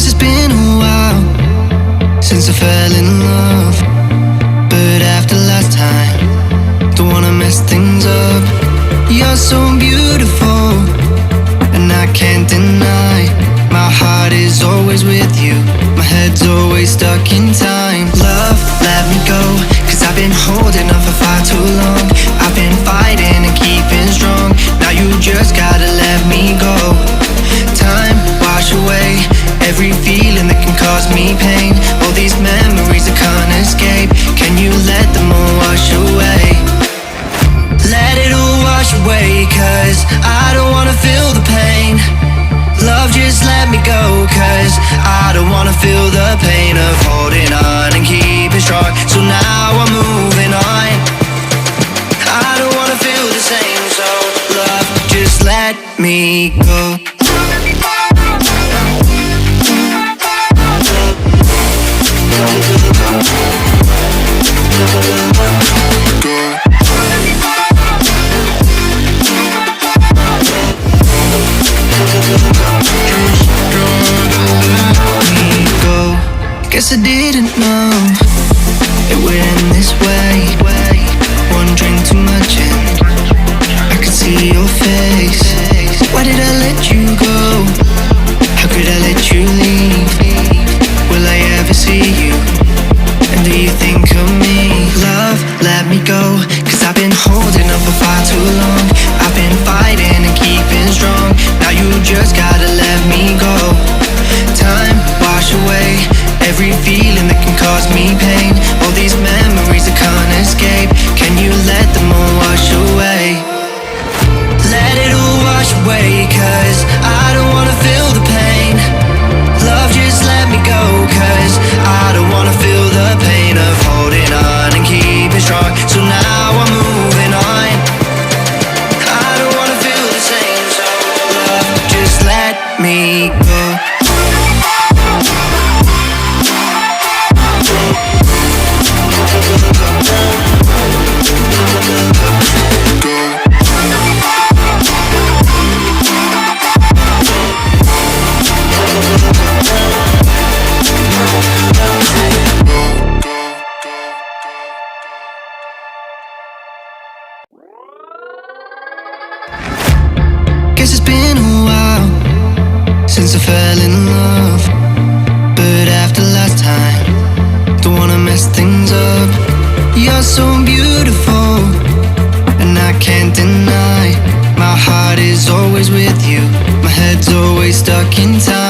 Guess it's been a while since I fell in love, but after last time, don't wanna mess things up. You're so beautiful, and I can't deny. My heart is always with you, my head's always stuck in time. Love, let me go, cause I've been holding on for far too long. I've been fighting and keeping strong, now you just gotta let me go. Time, wash away every feeling that can cause me pain. All these memories I can't escape, can you let them all wash away? Let it all wash away, cause I don't wanna feel the pain. Love, just let me go, cause I don't wanna feel the pain of holding on and keeping strong. So now I'm moving on, I don't wanna feel the same. So love, just let me go. Guess I didn't know it would end this way. One drink too much and I could see your face. Why did I let you go? How could I let you leave? Will I ever see you? And do you think of me? Love, let me go, cause I've been holding on for far too long. I've been fighting and keeping strong, now you just gotta let me go. Time, wash away every feeling that can cause me pain. All these memories I can't escape, can you let them all wash away? Let it all wash away, cause I don't wanna feel the pain. Love, just let me go, cause I don't wanna feel the pain of holding on and keeping strong. So now I'm moving on, I don't wanna feel the same. So love, just let me go. Guess it's been a while since I fell in love, but after last time, don't wanna mess things up. You're so beautiful, and I can't deny. My heart is always with you, my head's always stuck in time.